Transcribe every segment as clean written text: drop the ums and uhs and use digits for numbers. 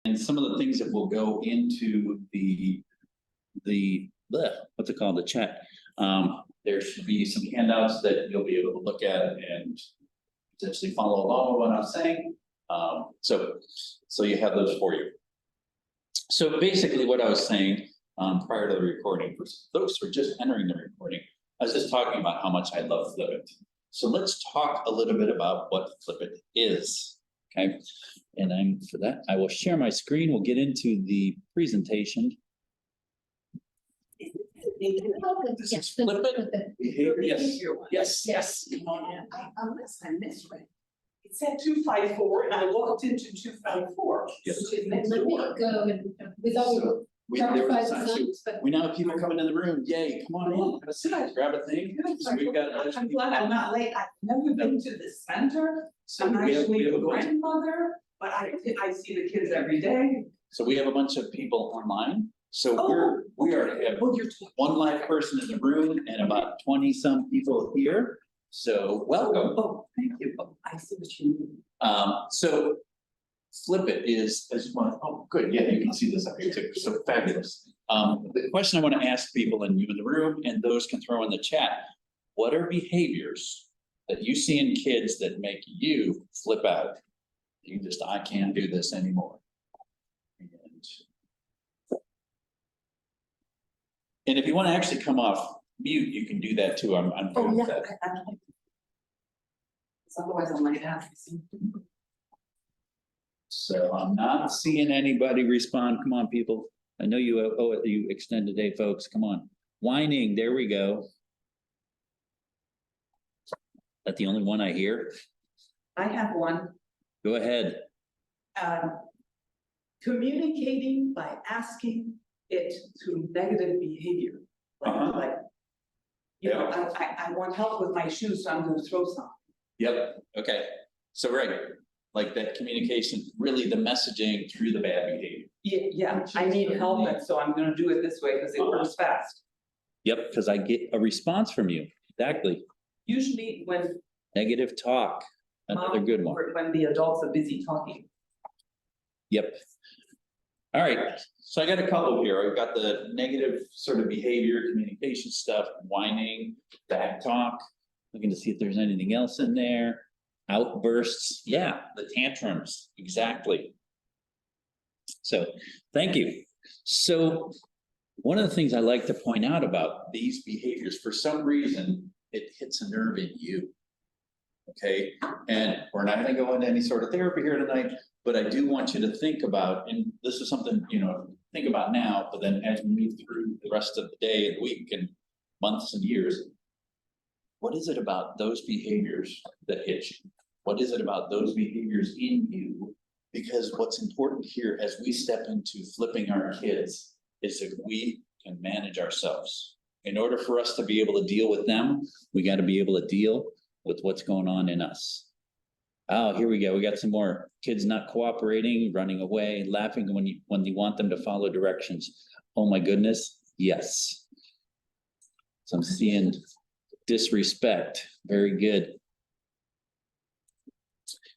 And some of the things that will go into the what's it called, the chat. There should be some handouts that you'll be able to look at and potentially follow along with what I'm saying. So you have those for you. So basically what I was saying prior to the recording, for those who are just entering the recording, I was just talking about how much I love Flippit. So let's talk a little bit about what Flippit is, okay? And for that, I will share my screen. We'll get into the presentation. This is Flippit behavior. Yes. Come on in. Unless I misread. It said 254 and I looked into 254. Yes. Which is next Let me door. go and with all We we now have people coming in the room. Yay, come on in, have a seat, grab a thing. So we've got a bunch of I'm people. glad I'm not late. I've never been to the center. So I'm we have actually a a bunch, grandmother, but I see the kids every day. so we have a bunch of people online. So Oh. we already have Well, you're talking. one live person in the room and about 20 some people here. So welcome. Oh, thank you. Oh, I see what you mean. So Flippit is one. Oh, good. Yeah, you can see this up here too. So fabulous. The question I want to ask people and you in the room and those can throw in the chat. What are behaviors that you see in kids that make you flip out? You just, I can't do this anymore. And if you want to actually come off mute, you can do that too. I'm good Oh, with yeah. that. Otherwise I might have. So I'm not seeing anybody respond. Come on, people. I know you owe it, you extended day folks. Come on. Whining, there we go. That the only one I hear? I have one. Go ahead. Communicating by asking it through negative behavior. Like, you know, I want help with my shoes, so I'm gonna throw some. Yep, okay. So right, like that communication, really the messaging through the bad behavior. Yeah, I need help, and so I'm gonna do it this way because it works fast. Yep, because I get a response from you. Exactly. Usually when. Negative talk, another good one. Or when the adults are busy talking. Yep. All right, so I got a couple here. I've got the negative sort of behavior, communication stuff, whining, back talk. Looking to see if there's anything else in there. Outbursts, yeah, the tantrums, exactly. So, thank you. So, one of the things I like to point out about these behaviors, for some reason, it hits a nerve in you. Okay, and we're not gonna go into any sort of therapy here tonight, but I do want you to think about, and this is something, you know, think about now, but then as we move through the rest of the day and week and months and years, what is it about those behaviors that hit you? What is it about those behaviors in you? Because what's important here as we step into flipping our kids is that we can manage ourselves. In order for us to be able to deal with them, we got to be able to deal with what's going on in us. Oh, here we go. We got some more kids not cooperating, running away, laughing when you want them to follow directions. Oh my goodness, yes. So I'm seeing disrespect. Very good.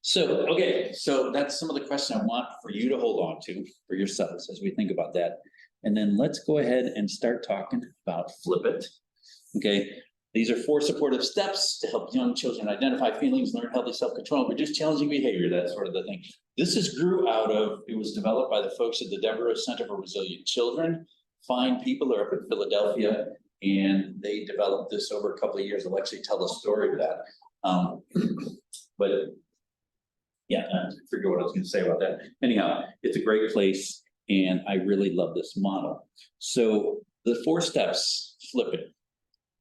So, okay, so that's some of the questions I want for you to hold on to for yourselves as we think about that. And then let's go ahead and start talking about Flippit. Okay. These are 4 supportive steps to help young children identify feelings, learn healthy self-control, reduce challenging behavior, that sort of the thing. This is grew out of, it was developed by the folks at the Deborah Center for Resilient Children. Fine people are up in Philadelphia, and they developed this over a couple of years. I'll actually tell a story of that. But yeah, I forget what I was gonna say about that. Anyhow, it's a great place, and I really love this model. So the 4 steps, flip it.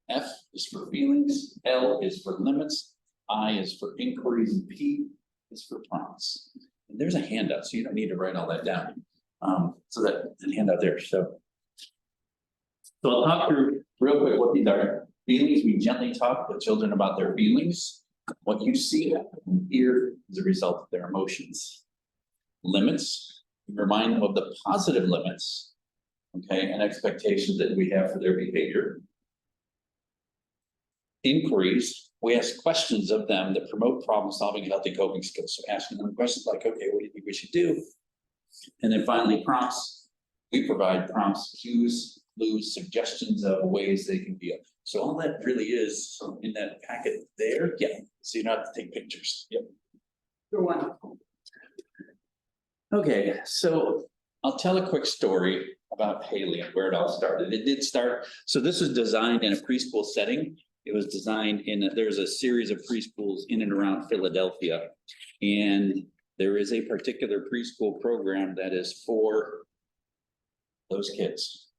F is for feelings, L is for limits, I is for inquiries, and P is for prompts. And there's a handout, so you don't need to write all that down. So that handout there. So I'll talk through real quick what these are. Feelings, we gently talk with children about their feelings. What you see and hear is a result of their emotions. Limits, we remind them of the positive limits, okay, and expectations that we have for their behavior. Inquiries, we ask questions of them that promote problem solving and healthy coping skills. So asking them questions like, okay, what do you think we should do? And then finally, prompts. We provide prompts, cues, clues, suggestions of ways they can be. So all that really is in that packet there. Yeah, so you don't have to take pictures. Yep. You're wonderful. Okay, so I'll tell a quick story about Haley and where it all started. It did start, so this was designed in a preschool setting. It was designed there's a series of preschools in and around Philadelphia. And there is a particular preschool program that is for those kids.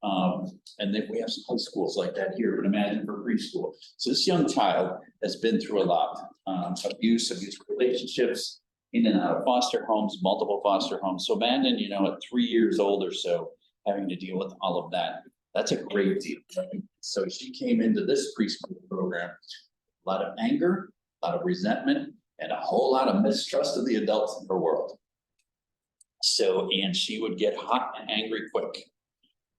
And then we have some high schools like that here, but imagine for preschool. So this young child has been through a lot, abusive relationships, in and out of foster homes, multiple foster homes. So imagine, at 3 years old or so, having to deal with all of that. That's a great deal. So she came into this preschool program, a lot of anger, a lot of resentment, and a whole lot of mistrust of the adults in her world. So, and she would get hot and angry quick.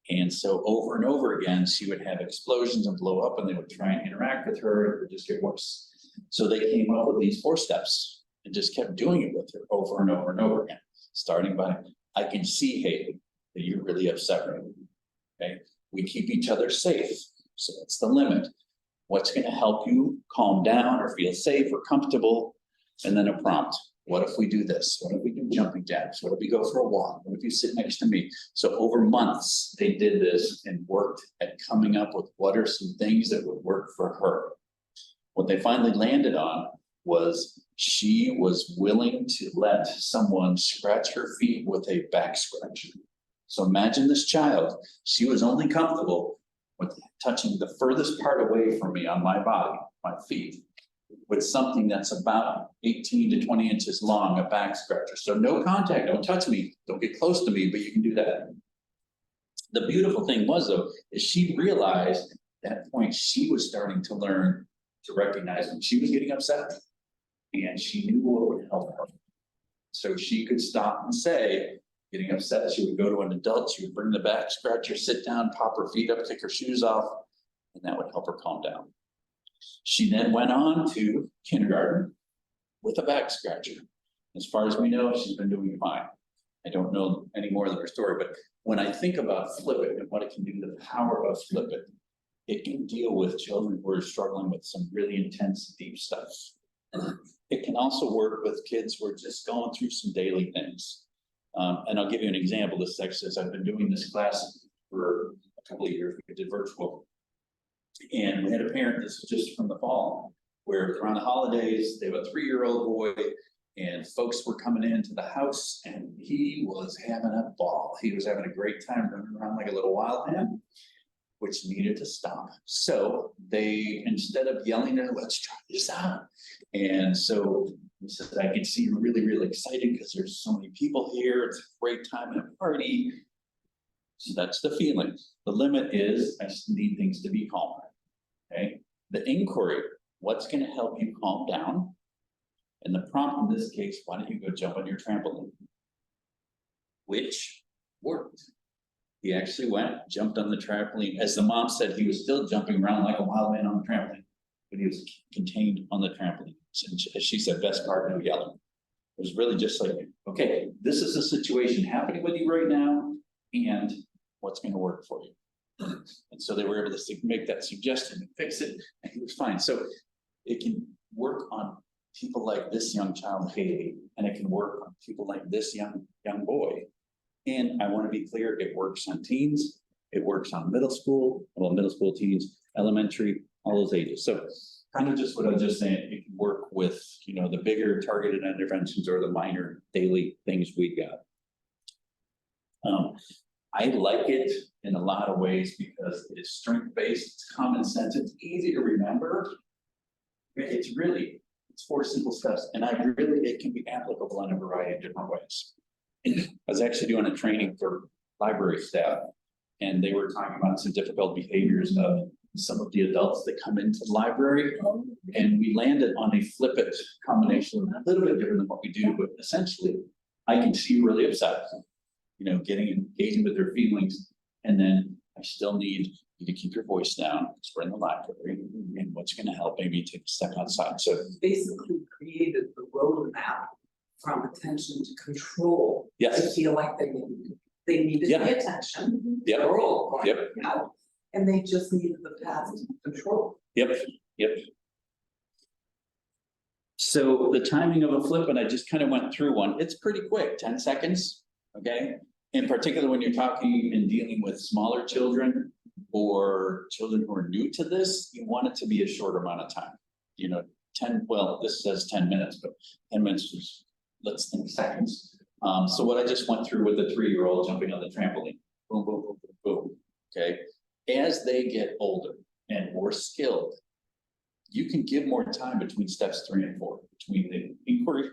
And so over and over again, she would have explosions and blow up, and they would try and interact with her, and it would just get worse. So they came up with these 4 steps and just kept doing it with her over and over and over again. Starting by, I can see, Haley, that you're really upset right now. Okay, we keep each other safe, so that's the limit. What's going to help you calm down or feel safe or comfortable? And then a prompt. What if we do this? What if we do jumping jacks? What if we go for a walk? What if you sit next to me? So over months, they did this and worked at coming up with what are some things that would work for her. What they finally landed on was she was willing to let someone scratch her feet with a back scratcher. So imagine this child, she was only comfortable with touching the furthest part away from me on my body, my feet, with something that's about 18 to 20 inches long, a back scratcher. So no contact, don't touch me, don't get close to me, but you can do that. The beautiful thing was though, is she realized at that point she was starting to learn to recognize when she was getting upset, and she knew what would help her. So she could stop and say, getting upset, she would go to an adult, she would bring the back scratcher, sit down, pop her feet up, take her shoes off, and that would help her calm down. She then went on to kindergarten with a back scratcher. As far as we know, she's been doing fine. I don't know any more of her story, but when I think about Flip It and what it can do, the power of Flip It, it can deal with children who are struggling with some really intense, deep stuff. It can also work with kids who are just going through some daily things. And I'll give you an example. This actually says I've been doing this class for a couple of years. We did virtual. And we had a parent, this was just from the fall, where around the holidays, they have a 3-year-old boy, and folks were coming into the house, and he was having a ball. He was having a great time running around like a little wild man, which needed to stop. So they, instead of yelling at her, let's try this out. And so he said, I can see you're really, really excited because there's so many people here. It's a great time at a party. So that's the feeling. The limit is I just need things to be calmer. Okay. The inquiry, what's going to help you calm down? And the prompt in this case, why don't you go jump on your trampoline? Which worked. He actually went, jumped on the trampoline. As the mom said, he was still jumping around like a wild man on the trampoline, but he was contained on the trampoline. As she said, best part, no yelling. It was really just like, okay, this is a situation happening with you right now, and what's going to work for you. And so they were able to make that suggestion and fix it, and he was fine. So it can work on people like this young child, Haley, and it can work on people like this young boy. And I want to be clear, it works on teens, it works on middle school, teens, elementary, all those ages. So kind of just what I was just saying, it can work with, the bigger targeted interventions or the minor daily things we got. I like it in a lot of ways because it is strength-based, it's common sense, it's easy to remember. It's 4 simple steps, and it can be applicable in a variety of different ways. I was actually doing a training for library staff, and they were talking about some difficult behaviors of some of the adults that come into the library, and we landed on a Flip It combination, a little bit different than what we do, but essentially, I can see you really upset, engaging with their feelings, and then I still need you to keep your voice down because we're in the library, and what's going to help maybe take a step outside. So Basically created the roadmap from attention to control. I Yes, feel like they needed Yeah. the attention, Yep. control, going Yep. out, and they just needed the path to control. yep, yep. So the timing of a flip, and I just kind of went through one, it's pretty quick, 10 seconds, okay? In particular, when you're talking and dealing with smaller children or children who are new to this, you want it to be a short amount of time. 10, well, this says 10 minutes, but 10 minutes is, let's think seconds. So what I just went through with the 3-year-old jumping on the trampoline, boom, boom, boom, boom, boom, okay? As they get older and more skilled, you can give more time between steps 3 and 4, between the inquiry,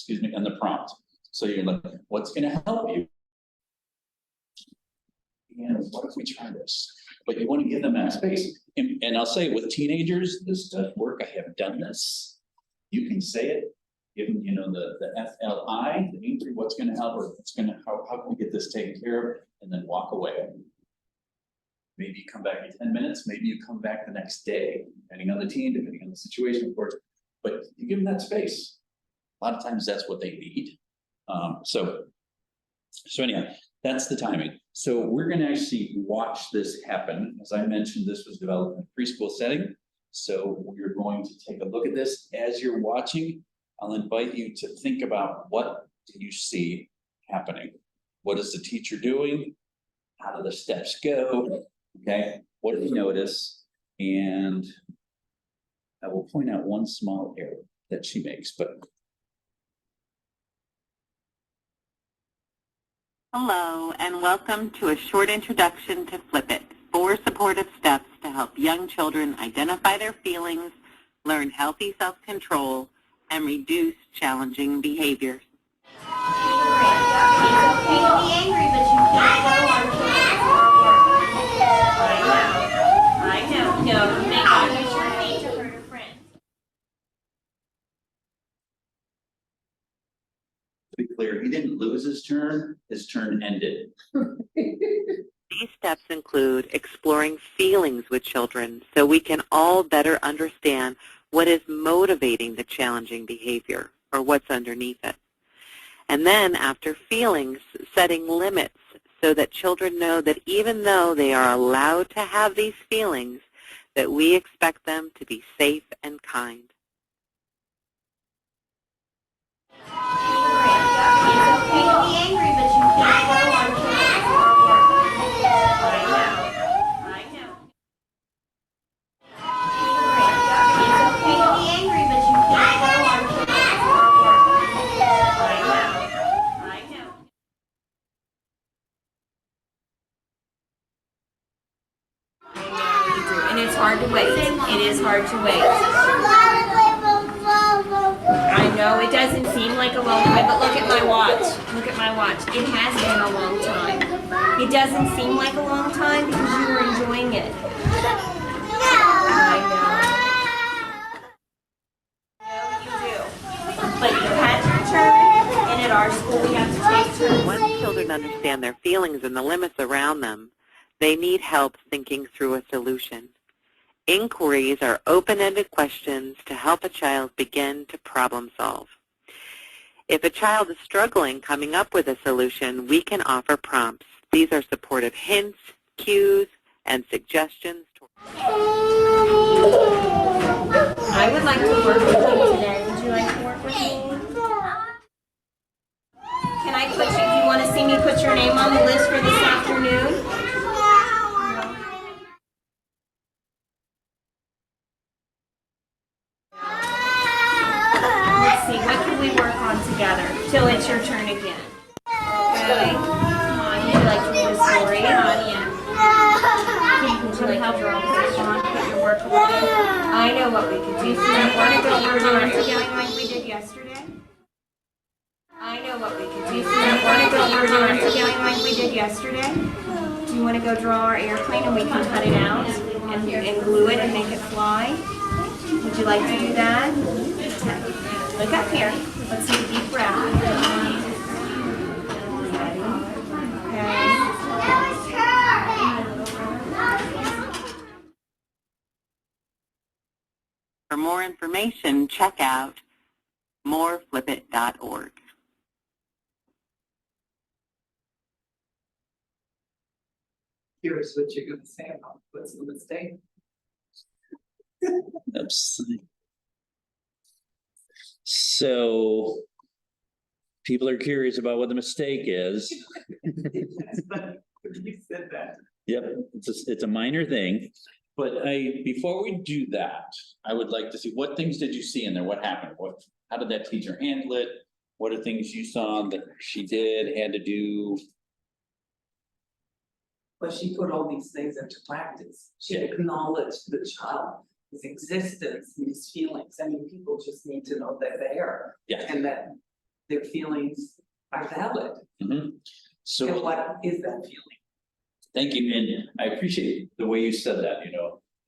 and the prompt. So you're like, what's gonna help you? And what if we try this? But you want to give them that space. And I'll say with teenagers, this does work. I have done this. You can say it, give them, the FLI, the inquiry, what's gonna help, or how can we get this taken care of, and then walk away. Maybe you come back in 10 minutes, maybe you come back the next day, depending on the teen, depending on the situation, of course, but you give them that space. A lot of times that's what they need. So anyhow, that's the timing. So we're gonna actually watch this happen. As I mentioned, this was developed in a preschool setting. So we're going to take a look at this. As you're watching, I'll invite you to think about, what do you see happening? What is the teacher doing? How do the steps go? Okay, what do you notice? And I will point out one small error that she makes, but. Hello, and welcome to a short introduction to Flip It, 4 supportive steps to help young children identify their feelings, learn healthy self-control, and reduce challenging behaviors. It's okay to be angry, but you can't go on I know. No, make others your hate to hurt a friend. To be clear, he didn't lose his turn ended. These steps include exploring feelings with children so we can all better understand what is motivating the challenging behavior or what's underneath it. And then after feelings, setting limits so that children know that even though they are allowed to have these feelings, that we expect them to be safe and kind. It's okay to be angry, but you can't go on I know. It's okay to be angry, but you can't go on I know. And it's hard to wait. It is hard to wait. I know it doesn't seem like a long time, but look at my watch. Look at my watch. It has been a long time. It doesn't seem like a long time because you were enjoying it. I know. You do. But you had your turn, and at our school we have to take turns. Once children understand their feelings and the limits around them, they need help thinking through a solution. Inquiries are open-ended questions to help a child begin to problem solve. If a child is struggling coming up with a solution, we can offer prompts. These are supportive hints, cues, and suggestions. I would like to work with you today. Would you like to work with me? Can I put you, do you want to see me put your name on the list for this afternoon? Let's see, what can we work on together till it's your turn again? Okay. Would you like to read a story? Would you like to draw a picture on, put your work away? I know what we could do. So you want to go draw together like we did yesterday? I know what we could do. So you want to go draw together like we did yesterday? Do you want to go draw our airplane and we can cut it out and glue it and make it fly? Would you like to do that? Look up here. Let's take a deep breath. Okay. For more information, check out moreflipit.org. Here's what you're gonna say about what's the mistake. Oops. So people are curious about what the mistake is. That's funny, you said that. Yep, it's a minor thing, but before we do that, I would like to see, what things did you see in there? What happened? How did that teacher handle it? What are things you saw that she had to do? But she put all these things into practice. She acknowledged the child, his existence, and his feelings. I mean, people just need to know they're there. Yeah. And that their feelings are valid. Mhm. And So what is that feeling? thank you, and I appreciate the way you said that,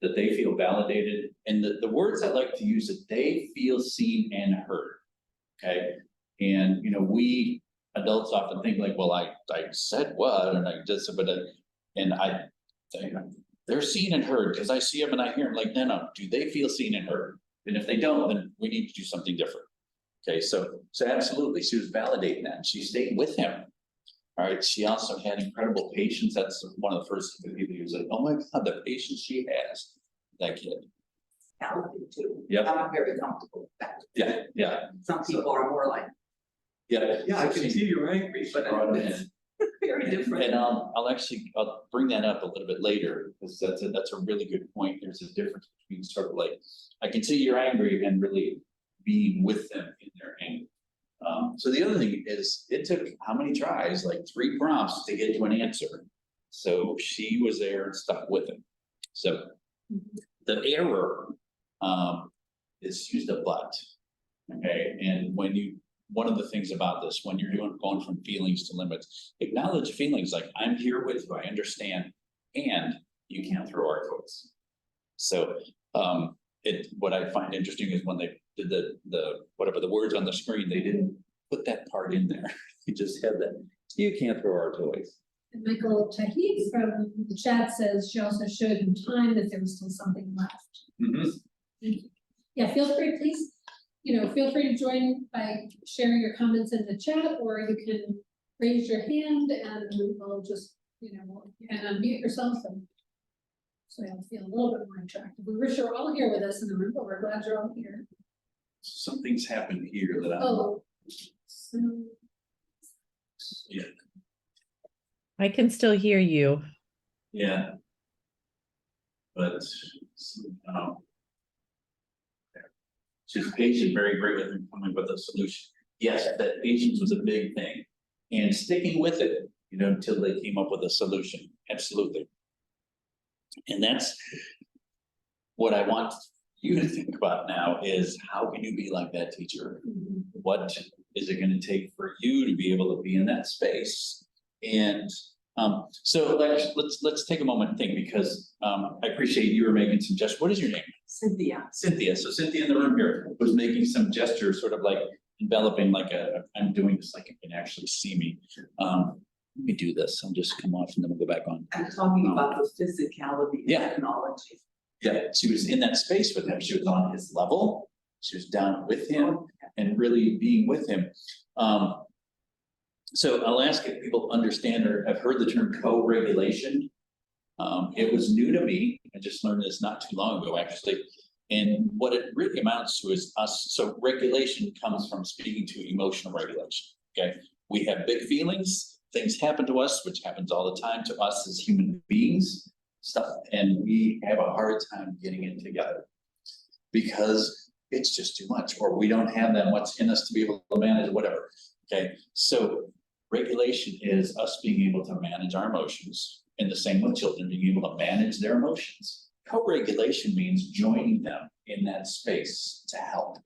that they feel validated, and the words I like to use, that they feel seen and heard. Okay, and we adults often think like, well, I said what, and I just, but they're seen and heard because I see them and I hear them. Like, no, do they feel seen and heard? And if they don't, then we need to do something different. Okay, so absolutely, she was validating that. She stayed with him. All right, she also had incredible patience. That's one of the first people who was like, oh my God, the patience she has, that kid. Healthy too. Yep. I'm very comfortable with that. Yeah. Some people are more like, Yeah, I can see you're angry, but brought it it's in. very different. And I'll bring that up a little bit later, because that's a really good point. There's a difference between sort of like, I can see you're angry and really being with them in their anger. So the other thing is, it took how many tries, like 3 prompts to get to an answer. So she was there and stuck with him. So the error is use the but. Okay, and one of the things about this, when you're going from feelings to limits, acknowledge feelings like, I'm here with you, I understand, and you can't throw our toys. So what I find interesting is when they did the words on the screen, they didn't put that part in there. They just had that, you can't throw our toys. And Michael Tahid from the chat says she also showed in time that there was still something left. Mm-hmm. Thank you. Yeah, feel free, please. Feel free to join by sharing your comments in the chat, or you can raise your hand and we'll just, and unmute yourself, and so you'll feel a little bit more interactive. We wish you were all here with us in the room, but we're glad you're all here. Something's happened here that So, yeah. I can still hear you. Yeah. But she's patient, very great with him coming with a solution. Yes, that patience was a big thing, and sticking with it, until they came up with a solution. Absolutely. And that's what I want you to think about now, is how can you be like that teacher? What is it going to take for you to be able to be in that space? And so let's take a moment and think, because I appreciate you were making some gestures. What is your name? Cynthia. Cynthia. So Cynthia in the room here was making some gestures, sort of like enveloping, like I'm doing this like you can actually see me. Let me do this. I'll just come off and then we'll go back on. I'm talking about the physicality of Yeah. technology. Yeah, she was in that space with him. She was on his level. She was down with him and really being with him. So I'll ask if people understand or have heard the term co-regulation. It was new to me. I just learned this not too long ago, actually. And what it really amounts to is us. So regulation comes from speaking to emotional regulation. Okay, we have big feelings. Things happen to us, which happens all the time to us as human beings. Stuff, and we have a hard time getting it together because it's just too much, or we don't have that much in us to be able to manage whatever. Okay, so regulation is us being able to manage our emotions, and the same with children being able to manage their emotions. Co-regulation means joining them in that space to help.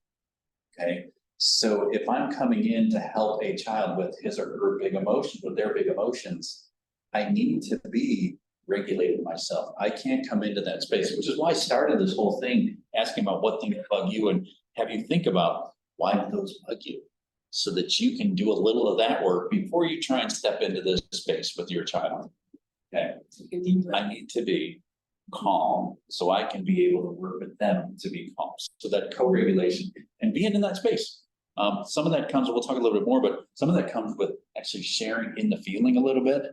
Okay, so if I'm coming in to help a child with his or her big emotions, with their big emotions, I need to be regulated myself. I can't come into that space, which is why I started this whole thing asking about what things bug you, and have you think about why do those bug you, so that you can do a little of that work before you try and step into this space with your child. Okay, I need to be calm so I can be able to work with them to be calm. So that co-regulation and being in that space. Some of that comes, we'll talk a little bit more, but some of that comes with actually sharing in the feeling a little bit.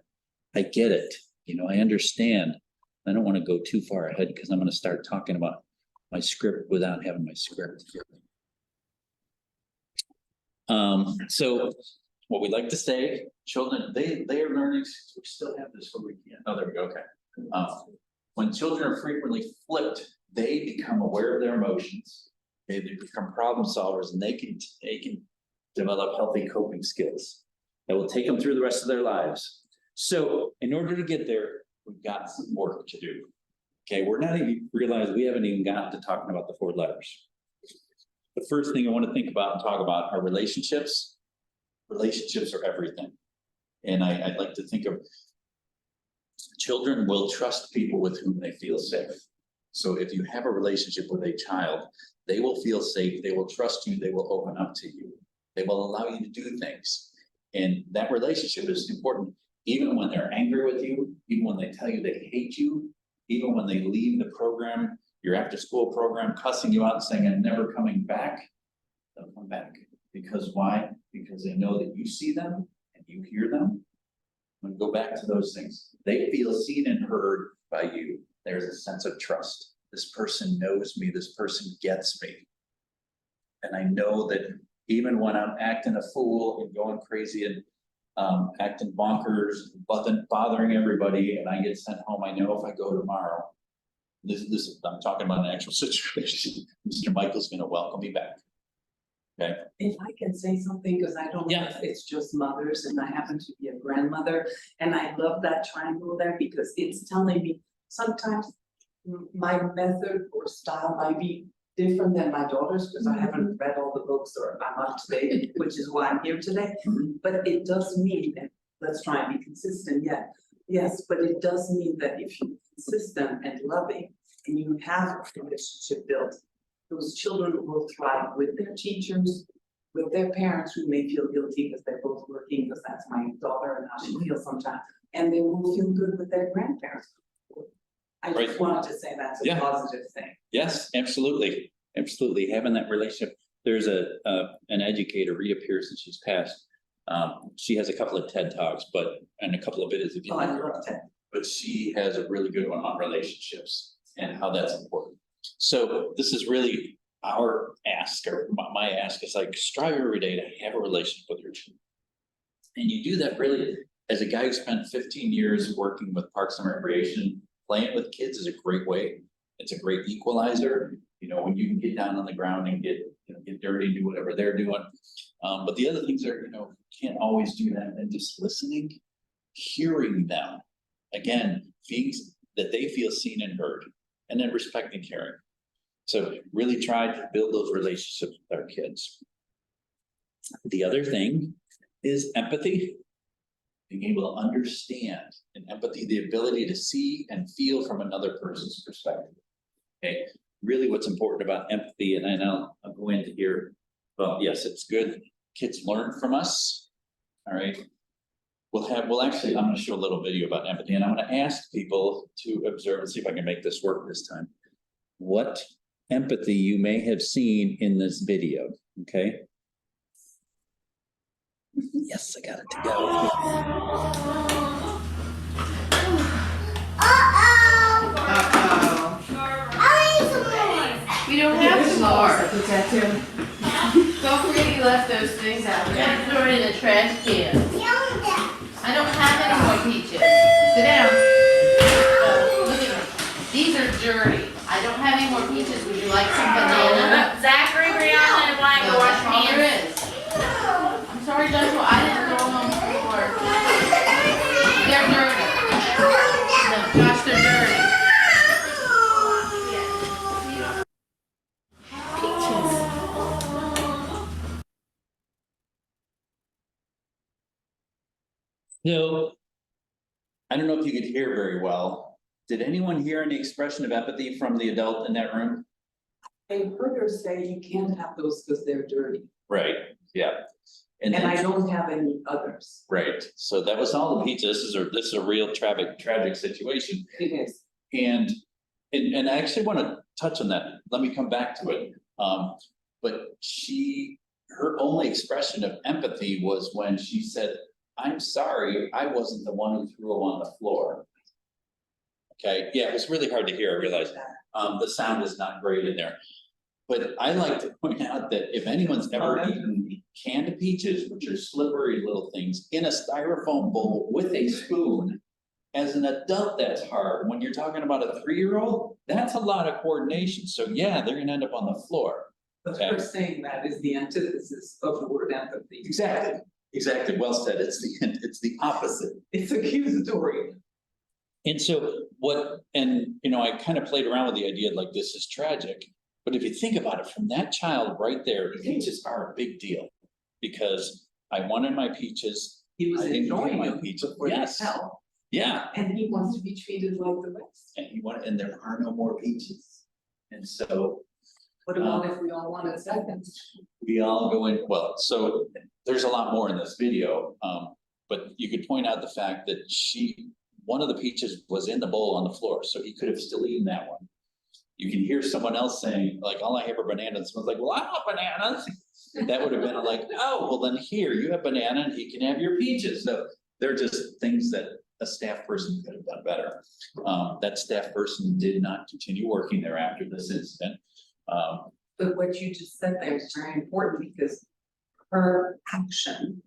I get it. I understand. I don't want to go too far ahead because I'm going to start talking about my script without having my script. So what we like to say, children, they are learning, we still have this where we can't, oh, there we go, okay. When children are frequently flipped, they become aware of their emotions. They become problem solvers, and they can develop healthy coping skills that will take them through the rest of their lives. So in order to get there, we've got some work to do. Okay, we're not even realized we haven't even gotten to talking about the 4 letters. The first thing I want to think about and talk about are relationships. Relationships are everything. And I'd like to think of children will trust people with whom they feel safe. So if you have a relationship with a child, they will feel safe, they will trust you, they will open up to you. They will allow you to do things. And that relationship is important, even when they're angry with you, even when they tell you they hate you, even when they leave the program, your after school program, cussing you out and saying, I'm never coming back, they'll come back. Because why? Because they know that you see them and you hear them. And go back to those things. They feel seen and heard by you. There's a sense of trust. This person knows me, this person gets me. And I know that even when I'm acting a fool and going crazy and acting bonkers, bothering everybody, and I get sent home, I know if I go tomorrow, I'm talking about an actual situation, Mr. Michael's gonna welcome me back. Okay. If I can say something, because I don't know if it's just mothers, and I happen to be a grandmother, and I love that triangle there because it's telling me sometimes my method or style might be different than my daughter's because I haven't read all the books or I'm up to date, which is why I'm here today. But it does mean that let's try and be consistent. Yeah, yes, but it does mean that if you're consistent and loving and you have a relationship built, those children will thrive with their teachers, with their parents who may feel guilty because they're both working, because that's my daughter and how she feels sometimes, and they will feel good with their grandparents. I just wanted to say that's a positive thing. Yes, absolutely. Absolutely. Having that relationship. There's an educator, Rita Pearson, she's passed. She has a couple of TED Talks, and a couple of videos if you like her. But she has a really good one on relationships and how that's important. So this is really our ask, or my ask is like strive every day to have a relationship with your children. And you do that really as a guy who spent 15 years working with Parks and Recreation. Playing with kids is a great way. It's a great equalizer. When you can get down on the ground and get dirty and do whatever they're doing. But the other things are, can't always do that. And just listening, hearing them, again, things that they feel seen and heard, and then respect and caring. So really try to build those relationships with our kids. The other thing is empathy. Being able to understand, and empathy, the ability to see and feel from another person's perspective. Okay, really what's important about empathy, and I'll go into here. Well, yes, it's good. Kids learn from us. All right. We'll actually, I'm going to show a little video about empathy, and I'm going to ask people to observe and see if I can make this work this time. What empathy you may have seen in this video. Okay. Yes, I got it to go. We don't have some more. Don't forget you left those things out there. Throw it in the trash can. I don't have any more peaches. Sit down. Look at them. These are dirty. I don't have any more peaches. Would you like some banana? Zachary, Brianna, and Wyatt, go wash your hands. I'm sorry, Joshua, I didn't throw them on the floor. They're dirty. No, Josh, they're dirty. So, I don't know if you could hear very well. Did anyone hear any expression of empathy from the adult in that room? I heard her say you can't have those because they're dirty. Right, yeah. And I don't have any others. Right, so that was all the pizza. This is a real tragic situation. It is. And I actually want to touch on that. Let me come back to it. But her only expression of empathy was when she said, I'm sorry, I wasn't the one who threw them on the floor. Okay, yeah, it was really hard to hear, I realized. The sound is not great in there. But I like to point out that if anyone's ever eaten canned peaches, which are slippery little things, in a styrofoam bowl with a spoon, as an adult, that's hard. When you're talking about a 3-year-old, that's a lot of coordination. So yeah, they're gonna end up on the floor. But Okay. her saying that is the antithesis of the word empathy. Exactly, well said. It's the opposite. It's accusatory. And so I kind of played around with the idea like this is tragic. But if you think about it, from that child right there, peaches are a big deal. Because I wanted my peaches. He was I didn't get enjoying my them peaches. before they Yes. fell. Yeah, And he wants to be treated like the rest. and there are no more peaches. And so What about if we all wanted seconds? we all go in, well, so there's a lot more in this video. But you could point out the fact that one of the peaches was in the bowl on the floor, so he could have still eaten that one. You can hear someone else saying, like, all I have are bananas. Someone's like, well, I want bananas. That would have been like, oh, well, then here, you have banana and he can have your peaches. So they're just things that a staff person could have done better. That staff person did not continue working there after this incident. But what you just said there is very important because her action,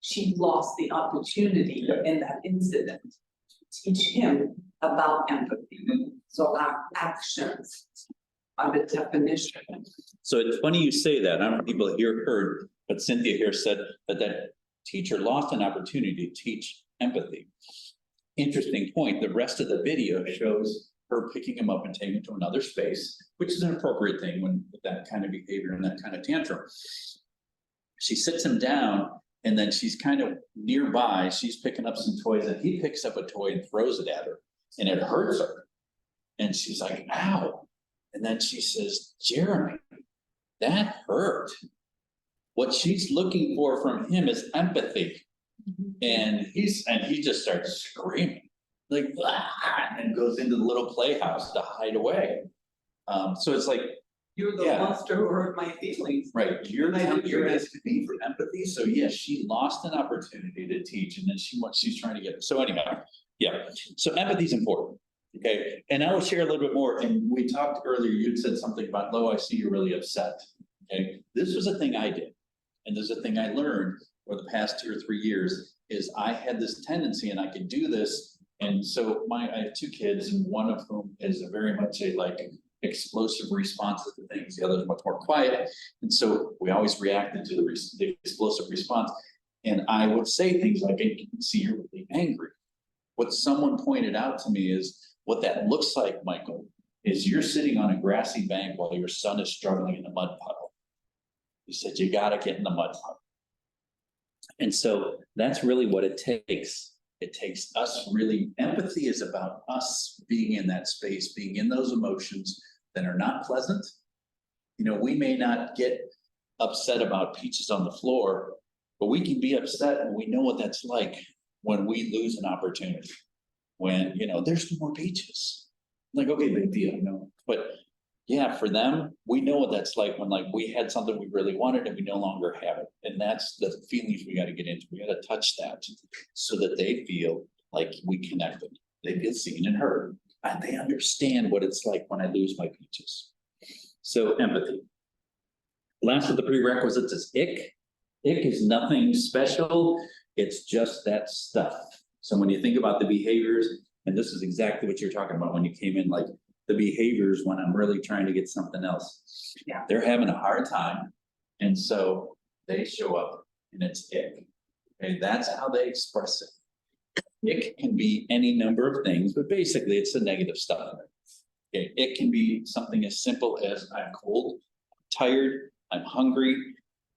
she lost the opportunity in that incident to teach him about empathy. So our actions are the definition. So it's funny you say that. I don't know if people here heard, but Cynthia here said that teacher lost an opportunity to teach empathy. Interesting point. The rest of the video shows her picking him up and taking him to another space, which is an appropriate thing with that kind of behavior and that kind of tantrum. She sits him down and then she's kind of nearby. She's picking up some toys and he picks up a toy and throws it at her and it hurts her. And she's like, ow. And then she says, Jeremy, that hurt. What she's looking for from him is empathy. And he just starts screaming, like, ah, and goes into the little playhouse to hide away. So it's like, You're the monster who hurt my feelings. right, you're asking me for empathy. So yes, she lost an opportunity to teach, and then she's trying to get it. So anyhow, yeah. So empathy is important. Okay, and I will share a little bit more. And we talked earlier, you'd said something about, Lo, I see you're really upset. Okay, this was a thing I did. And there's a thing I learned over the past 2 or 3 years is I had this tendency and I could do this. And so I have 2 kids, and one of whom is very much a explosive responses to things. The other is much more quiet. And so we always reacted to the explosive response. And I would say things like, you can see you're really angry. What someone pointed out to me is what that looks like, Michael, is you're sitting on a grassy bank while your son is struggling in a mud puddle. He said, you got to get in the mud puddle. And so that's really what it takes. It takes us really, empathy is about us being in that space, being in those emotions that are not pleasant. You know, we may not get upset about peaches on the floor, but we can be upset and we know what that's like when we lose an opportunity. When, there's no more peaches. Like, okay, big deal, But yeah, for them, we know what that's like when we had something we really wanted and we no longer have it. And that's the feelings we got to get into. We got to touch that so that they feel like we connected. They feel seen and heard. And they understand what it's like when I lose my peaches. So empathy. Last of the prerequisites is ick. Ick is nothing special. It's just that stuff. So when you think about the behaviors, and this is exactly what you're talking about when you came in, the behaviors when I'm really trying to get something else. Yeah. They're having a hard time. And so they show up and it's ick. Okay, that's how they express it. Ick can be any number of things, but basically it's the negative stuff. Okay, it can be something as simple as I'm cold, I'm tired, I'm hungry,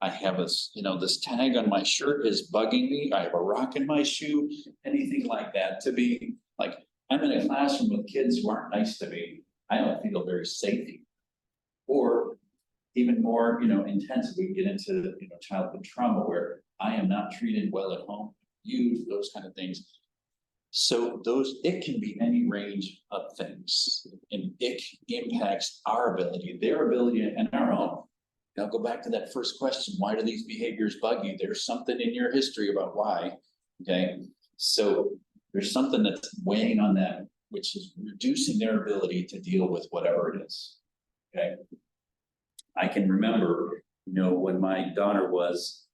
I have this tag on my shirt is bugging me, I have a rock in my shoe, anything like that. To be like, I'm in a classroom with kids who aren't nice to me, I don't feel very safe. Or even more, intense, we get into, childhood trauma where I am not treated well at home, used, those kind of things. So it can be any range of things, and it impacts our ability, their ability, and our own. Now go back to that first question. Why do these behaviors bug you? There's something in your history about why, okay? So there's something that's weighing on that which is reducing their ability to deal with whatever it is. Okay. I can remember, when my daughter was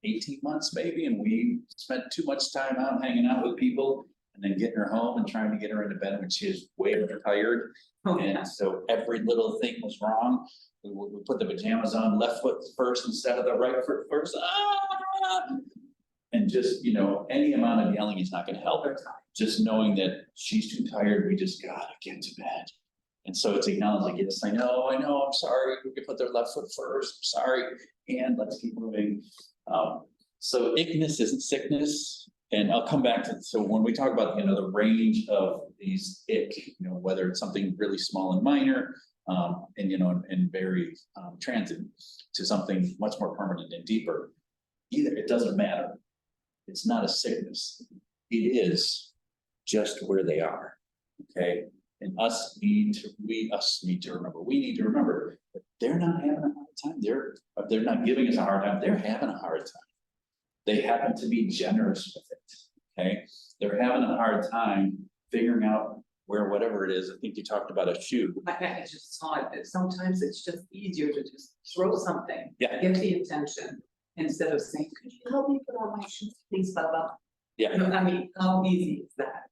18 months maybe, and we spent too much time out hanging out with people and then getting her home and trying to get her into bed when she was way overtired. And so every little thing was wrong. We put the pajamas on, left foot first instead of the right foot first. And just, any amount of yelling is not going to help her. Just knowing that she's too tired, we just gotta get to bed. And so it's acknowledging, yes, I know, I'm sorry. We can put their left foot first. I'm sorry. And let's keep moving. So ickness isn't sickness. And I'll come back to, so when we talk about, the range of these ick, whether it's something really small and minor, and very transient to something much more permanent and deeper, either, it doesn't matter. It's not a sickness. It is just where they are, okay? And we need to remember that they're not having a hard time. They're not giving us a hard time. They're having a hard time. They happen to be generous with it, okay? They're having a hard time figuring out where whatever it is. I think you talked about a shoe. I just saw it, that sometimes it's just easier to just throw something. Yeah. Get the attention, instead of saying, could you help me put on my shoes, please, Baba? Yeah. I mean, how easy is that?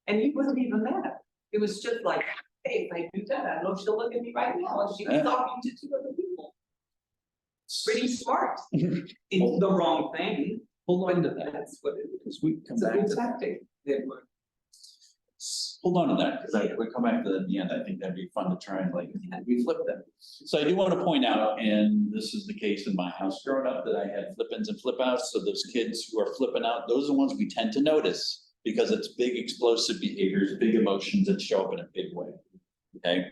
And he wasn't even mad. It was just like, hey, if I do that, I know she'll look at me right now, and she was talking to two other people. Pretty smart. It's the wrong thing. Hold on to that. That's what it is. Because we come It's a back good to that. tactic. That worked. Hold on to that, because we come back to the end. I think that'd be fun to try and we flip them. So I do want to point out, and this is the case in my house growing up, that I had flip-ins and flip-outs. So those kids who are flipping out, those are the ones we tend to notice because it's big explosive behaviors, big emotions that show up in a big way. Okay.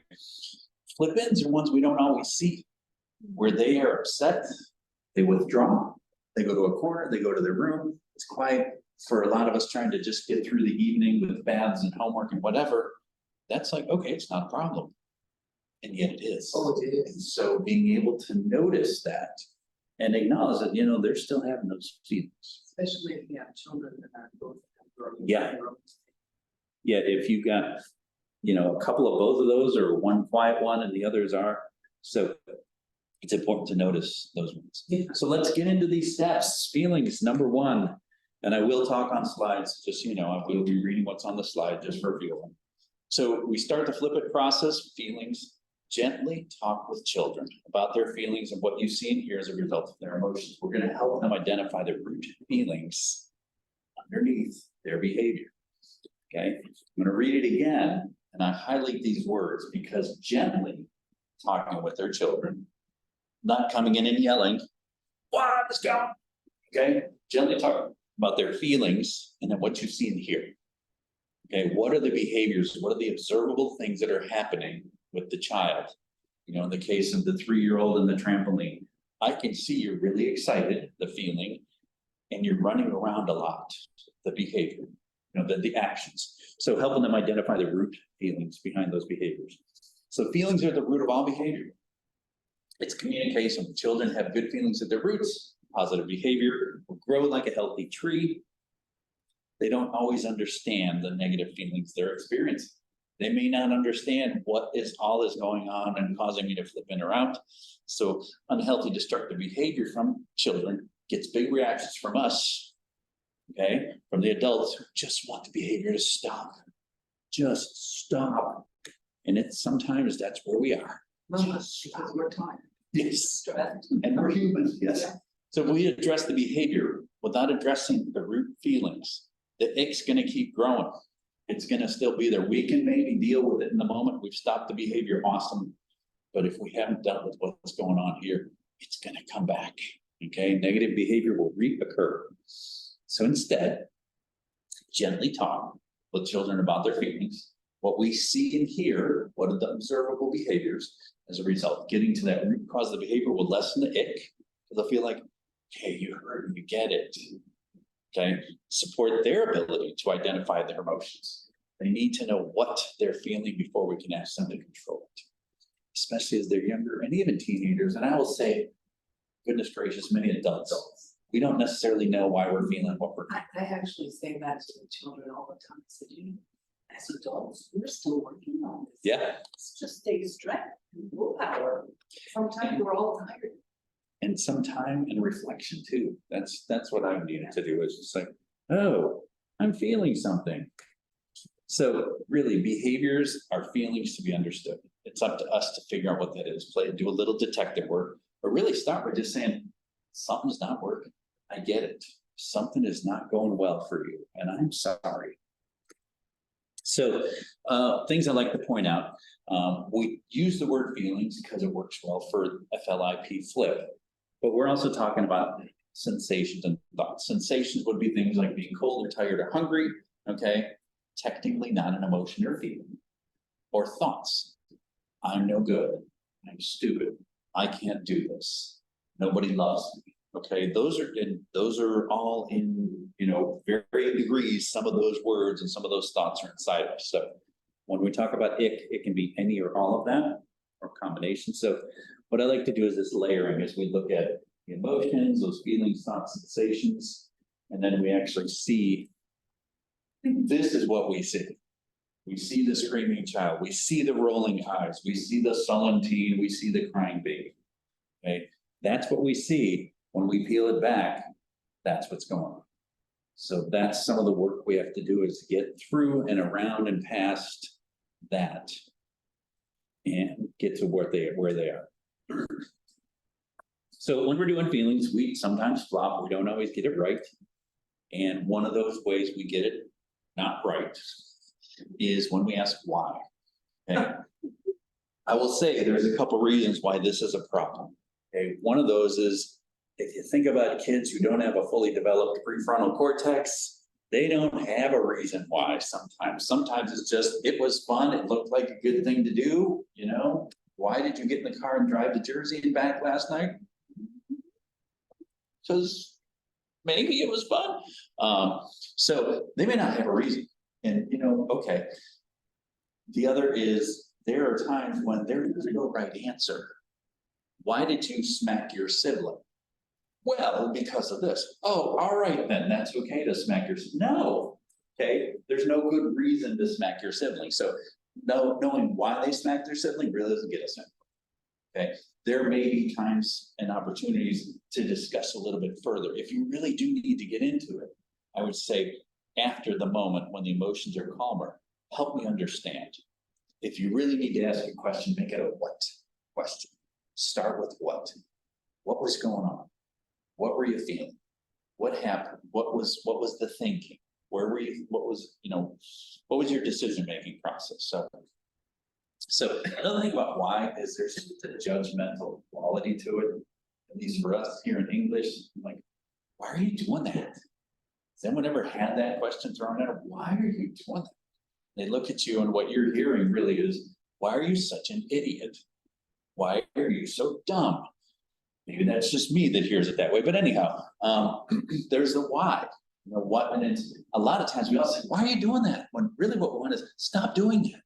Flip-ins are ones we don't always see, where they are upset, they withdraw, they go to a corner, they go to their room, it's quiet. For a lot of us trying to just get through the evening with baths and homework and whatever, that's like, okay, it's not a problem. And yet it is. Oh, it is. And so being able to notice that and acknowledge that, they're still having those feelings. Especially if you have children that are both. Yeah. Yeah, if you've got, a couple of both of those or one quiet one and the others are. So it's important to notice those ones. Yeah. So let's get into these steps. Feelings, number one. And I will talk on slides, just so you know, I will be reading what's on the slide just for feeling. So we start the flip it process, feelings. Gently talk with children about their feelings and what you see and hear as a result of their emotions. We're going to help them identify the root feelings underneath their behavior. Okay, I'm going to read it again, and I highlight these words because gently talking with their children, not coming in and yelling, "What is going on?" Okay, gently talk about their feelings and then what you see and hear. Okay, what are the behaviors? What are the observable things that are happening with the child? In the case of the 3-year-old in the trampoline, I can see you're really excited, the feeling, and you're running around a lot, the behavior, the actions. So helping them identify the root feelings behind those behaviors. So feelings are the root of all behavior. It's communication. Children have good feelings at their roots. Positive behavior will grow like a healthy tree. They don't always understand the negative feelings they're experiencing. They may not understand what all is going on and causing me to flip in or out. So unhealthy destructive behavior from children gets big reactions from us, okay? From the adults who just want the behavior to stop. Just stop. And sometimes that's where we are. Well, because we're tired. Yes. Stressed. And we're humans, yes. Yeah. So if we address the behavior without addressing the root feelings, the ick's gonna keep growing. It's gonna still be there. We can maybe deal with it in the moment. We've stopped the behavior, awesome. But if we haven't dealt with what's going on here, it's gonna come back, okay? Negative behavior will reoccur. So instead, gently talk with children about their feelings, what we see and hear, what are the observable behaviors. As a result, getting to that root cause of the behavior will lessen the ick, because they'll feel like, okay, you heard, you get it. Okay, support their ability to identify their emotions. They need to know what they're feeling before we can ask them to control it, especially as they're younger and even teenagers. And I will say, goodness gracious, many adults we don't necessarily know why we're feeling what we're. I actually say that to the children all the time, I said, as adults, we're still working on this. Yeah, It's just takes strength and willpower. Sometimes we're all tired. and some time and reflection too. That's what I'm needing to do, is just like, oh, I'm feeling something. So really, behaviors are feelings to be understood. It's up to us to figure out what that is, do a little detective work, but really start by just saying, something's not working. I get it. Something is not going well for you, and I'm sorry. So things I like to point out, we use the word feelings because it works well for FLIP flip, but we're also talking about sensations and thoughts. Sensations would be things like being cold or tired or hungry, okay? Technically not an emotion or feeling. Or thoughts. I'm no good. I'm stupid. I can't do this. Nobody loves me. Okay, those are all in, varying degrees. Some of those words and some of those thoughts are inside of us. So when we talk about it can be any or all of that, or combination. So what I like to do is this layering as we look at the emotions, those feelings, thoughts, sensations, and then we actually see, this is what we see. We see the screaming child, we see the rolling eyes, we see the sullen teen, we see the crying baby. Okay, that's what we see. When we peel it back, that's what's going on. So that's some of the work we have to do, is get through and around and past that and get to where they are. So when we're doing feelings, we sometimes flop, we don't always get it right. And one of those ways we get it not right is when we ask why. Okay. I will say there's a couple reasons why this is a problem. Okay, one of those is, if you think about kids who don't have a fully developed prefrontal cortex, they don't have a reason why sometimes. Sometimes it's just, it was fun, it looked like a good thing to do, Why did you get in the car and drive to Jersey and back last night? Because maybe it was fun. So they may not have a reason. And okay. The other is, there are times when there is no right answer. Why did you smack your sibling? Well, because of this. Oh, all right, then that's okay to smack your sibling. No, okay, there's no good reason to smack your sibling. So knowing why they smacked their sibling really doesn't get us in. Okay, there may be times and opportunities to discuss a little bit further. If you really do need to get into it, I would say after the moment when the emotions are calmer, help me understand. If you really need to ask a question, make it a what question. Start with what. What was going on? What were you feeling? What happened? What was the thinking? Where were you? What was your decision-making process? So another thing about why is there's just a judgmental quality to it, at least for us here in English. I'm like, why are you doing that? Has anyone ever had that question thrown at them? Why are you doing that? They look at you and what you're hearing really is, why are you such an idiot? Why are you so dumb? Maybe that's just me that hears it that way, but anyhow, there's the why. What, and it's a lot of times we all say, why are you doing that? When really what we want is, stop doing it.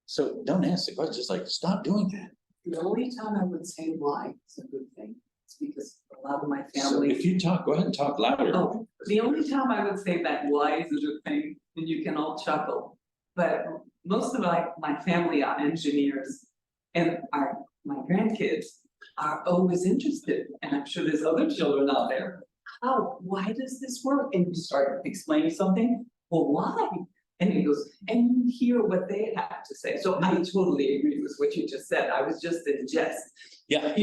So don't ask the question, just like, stop doing that. The only time I would say why is a good thing. It's because a lot of my So family. if you talk, go ahead and talk louder. Oh, the only time I would say that why is a good thing, and you can all chuckle. But most of my family are engineers, and my grandkids are always interested, and I'm sure there's other children out there. Why does this work? And you start explaining something, well, why? And he goes, and you hear what they have to say. So I totally agree with what you just said. I was just in jest. Yeah.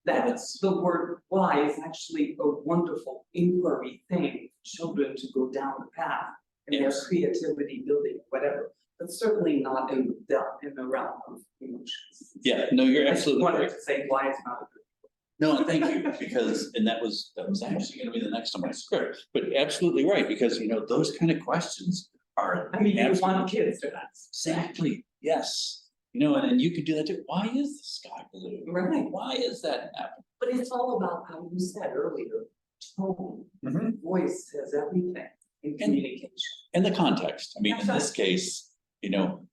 That's the word why is actually a wonderful inquiry thing, for children to go down the path and their Yes. creativity, building, whatever, but certainly not in the realm of emotions. Yeah, no, you're absolutely I just right. wanted to say why it's not a good. No, thank you, because, and that was actually gonna be the next on my script, but absolutely right, because those kind of questions are. I mean, you absolutely- want kids to ask. Exactly, yes. And then you could do that too. Why is the sky blue? Right. Why is that happening? But it's all about how you said earlier, tone, voice says everything in communication. And the context. I mean, in That's this case,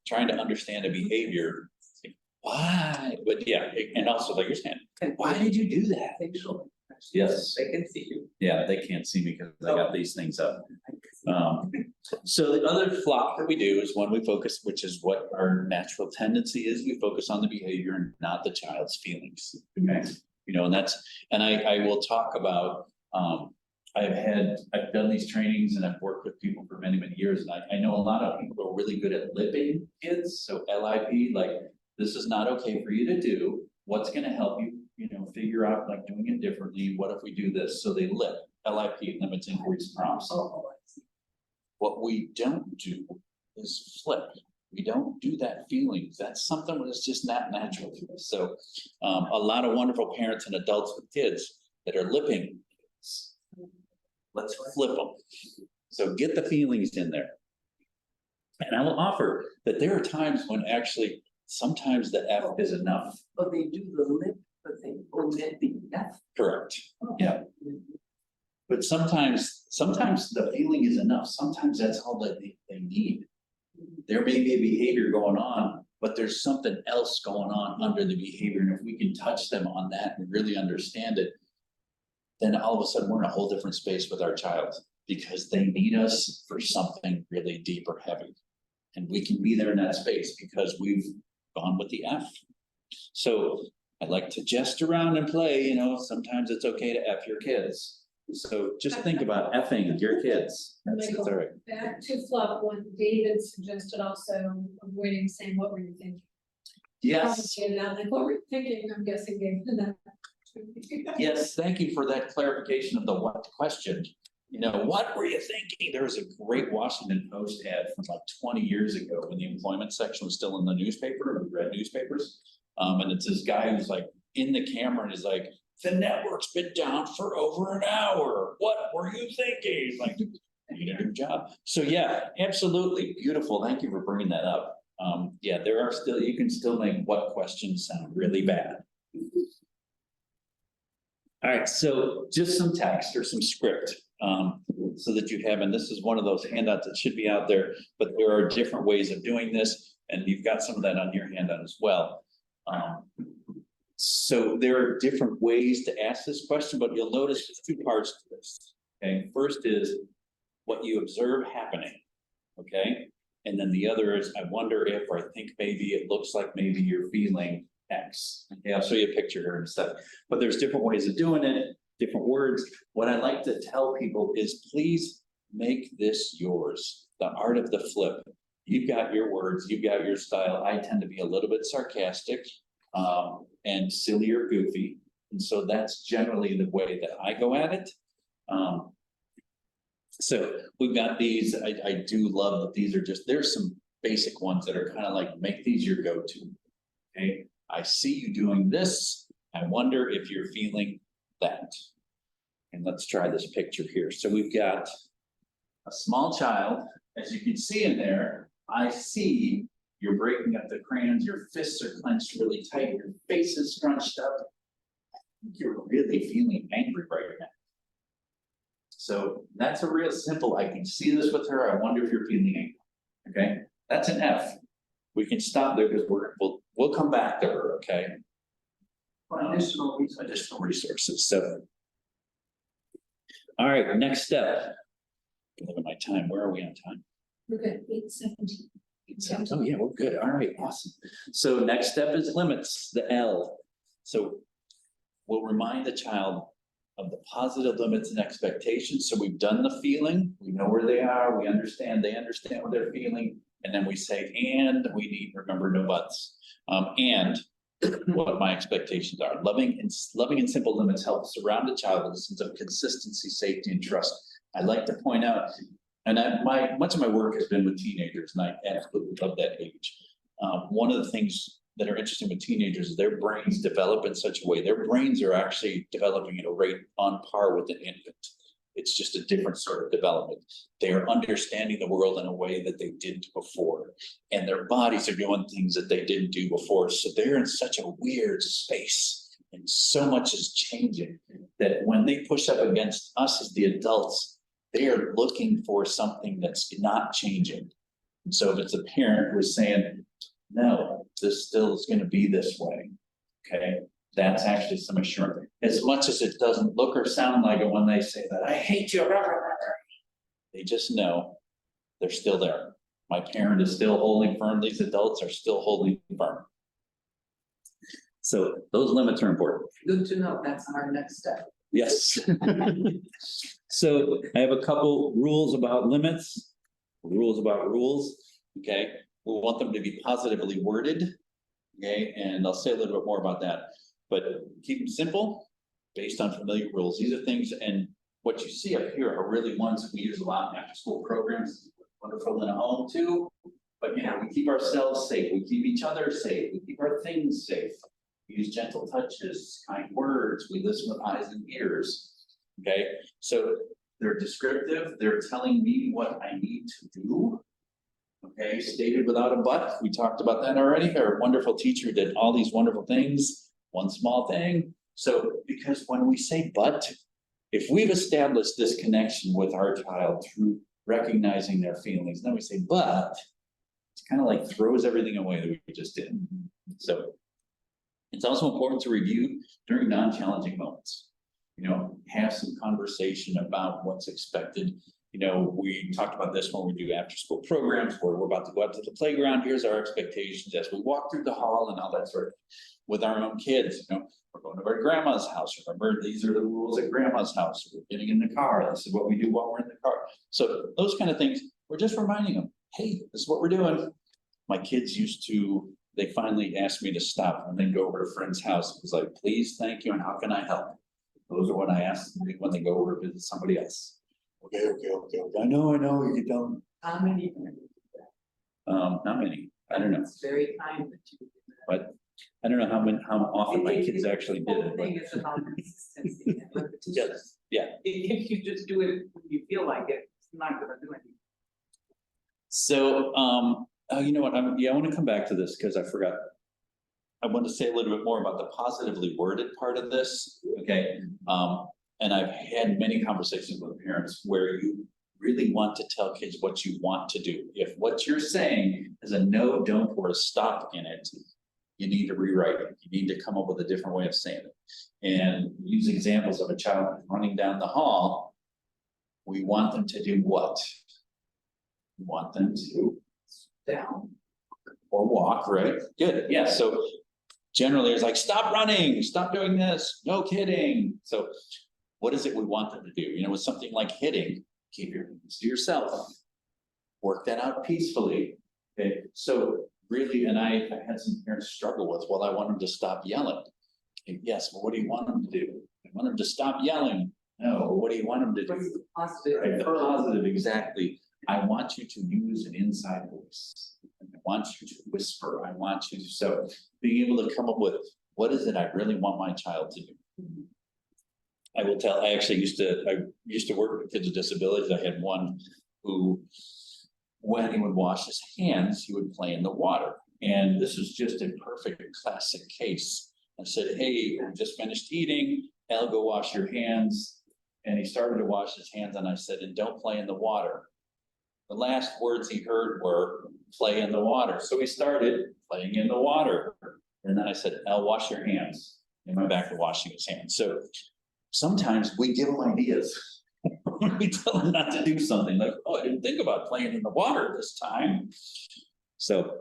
trying to understand a behavior, it's like, why? But yeah, and also like you're saying, why did you do that? Facial expression. Yes. They can see you. Yeah, they can't see me because I got these things up. So the other flock that we do is when we focus, which is what our natural tendency is, we focus on the behavior and not the child's feelings. Okay, you know, and I will talk about, I've done these trainings and I've worked with people for many, many years. And I know a lot of people are really good at lipping kids. So LIP, like, this is not okay for you to do. What's gonna help you, you know, figure out like doing it differently? What if we do this? So they lip, LIP, limits, inquiries, prompts. What we don't do is flip. We don't do that feelings. That's something that's just not natural to us. So a lot of wonderful parents and adults with kids that are lipping, let's flip them. So get the feelings in there. And I will offer that there are times when actually, sometimes the F is enough. But they do the lip, but they omit the F. Correct. Yeah. But sometimes the feeling is enough. Sometimes that's all that they need. There may be a behavior going on, but there's something else going on under the behavior. And if we can touch them on that and really understand it, then all of a sudden we're in a whole different space with our child because they need us for something really deep or heavy. And we can be there in that space because we've gone with the F. So I like to jest around and play, you know, sometimes it's okay to F your kids. So just think about effing your kids. That's all right. Back to flop one, David suggested also avoiding saying, what were you thinking? Yes, And now, like, what were you thinking? I'm guessing David that. yes, thank you for that clarification of the what question. You know, what were you thinking? There was a great Washington Post ad from like 20 years ago when the employment section was still in the newspaper, we read newspapers. And it's this guy who's like in the camera and is like, the network's been down for over an hour. What were you thinking? Like, you did a good job. So yeah, absolutely beautiful. Thank you for bringing that up. Yeah, there are still, you can still make what questions sound really bad. All right, so just some text or some script so that you have, and this is one of those handouts that should be out there, but there are different ways of doing this, and you've got some of that on your handout as well. So there are different ways to ask this question, but you'll notice there's two parts to this. Okay, first is what you observe happening, okay? And then the other is, I wonder if, or I think maybe it looks like maybe you're feeling X. Okay, I'll show you a picture here in a second. But there's different ways of doing it, different words. What I like to tell people is please make this yours, the art of the flip. You've got your words, you've got your style. I tend to be a little bit sarcastic and silly or goofy. And so that's generally the way that I go at it. So we've got these, I do love that these are just, there's some basic ones that are kind of like, make these your go-to, okay? I see you doing this. I wonder if you're feeling that. And let's try this picture here. So we've got a small child, as you can see in there, I see you're breaking up the crayons, your fists are clenched really tight, your face is scrunched up. I think you're really feeling angry right now. So that's a real simple, I can see this with her, I wonder if you're feeling angry, okay? That's an F. We can stop there because we'll come back to her, okay? Additional resources, so. All right, next step. Look at my time, where are we on time? We're good, 8:17. Oh yeah, we're good, all right, awesome. So next step is limits, the L. So we'll remind the child of the positive limits and expectations. So we've done the feeling, we know where they are, we understand, they understand what they're feeling. And then we say, and we need, remember, no buts. And what my expectations are. Loving and simple limits help surround a child with a sense of consistency, safety, and trust. I like to point out, and much of my work has been with teenagers, and I absolutely love that age. One of the things that are interesting with teenagers is their brains develop in such a way, their brains are actually developing at a rate on par with an infant. It's just a different sort of development. They are understanding the world in a way that they didn't before. And their bodies are doing things that they didn't do before. So they're in such a weird space. And so much is changing that when they push up against us as the adults, they are looking for something that's not changing. And so if it's a parent who is saying, no, this still is going to be this way, okay? That's actually some assurance. As much as it doesn't look or sound like it when they say that, I hate you, they just know they're still there. My parent is still holding firm. These adults are still holding firm. So those limits are important. Good to know, that's our next step. Yes. So I have a couple rules about limits, rules about rules, okay? We want them to be positively worded, okay? And I'll say a little bit more about that, but keep them simple, based on familiar rules. These are things, and what you see up here are really ones that we use a lot in after school programs, wonderful in a home too. But you know, we keep ourselves safe, we keep each other safe, we keep our things safe. We use gentle touches, kind words, we listen with eyes and ears. Okay, so they're descriptive, they're telling me what I need to do. Okay, stated without a but, we talked about that already. Our wonderful teacher did all these wonderful things, one small thing. So, because when we say but, if we've established this connection with our child through recognizing their feelings, then we say but, it's kind of like throws everything away that we just did. So, it's also important to review during non-challenging moments. You know, have some conversation about what's expected. You know, we talked about this when we do after school programs where we're about to go out to the playground. Here's our expectations as we walk through the hall and all that sort of, with our own kids, you know, we're going to our grandma's house. Remember, these are the rules at grandma's house. We're getting in the car. This is what we do while we're in the car. So those kind of things, we're just reminding them, hey, this is what we're doing. My kids used to, they finally asked me to stop and then go over to a friend's house. It was like, please, thank you, and how can I help? Those are what I ask them when they go over to visit somebody else. Okay. I know, you don't. How many? Can I do that? Not many. I don't know. It's very kind that you do that. But I don't know how often my kids actually did it. The thing is about consistency and repetition. Yes, yeah. If you just do it when you feel like it, it's not gonna do anything. So, you know what, I want to come back to this because I forgot. I want to say a little bit more about the positively worded part of this, okay? And I've had many conversations with parents where you really want to tell kids what you want to do. If what you're saying is a no, don't, or a stop in it, you need to rewrite it. You need to come up with a different way of saying it. And use examples of a child running down the hall. We want them to do what? We want them to down or walk, right? Good, yeah, so generally it's like, stop running, stop doing this, no kidding. So what is it we want them to do? You know, with something like hitting, keep your hands to yourself. Work that out peacefully, okay? So really, and I had some parents struggle with, well, I want them to stop yelling. Okay, yes, well, what do you want them to do? I want them to stop yelling. No, what do you want them to do? What's the positive? Right, the positive, exactly. I want you to use an inside voice. I want you to whisper. I want you to, so being able to come up with, what is it I really want my child to do? I will tell, I used to work with kids with disabilities. I had one who, when he would wash his hands, he would play in the water. And this is just a perfect classic case. I said, hey, we just finished eating. Al, go wash your hands. And he started to wash his hands, and I said, and don't play in the water. The last words he heard were, play in the water. So he started playing in the water. And then I said, Al, wash your hands. And went back to washing his hands. So sometimes we give them ideas. We tell them not to do something like, oh, I didn't think about playing in the water this time. So,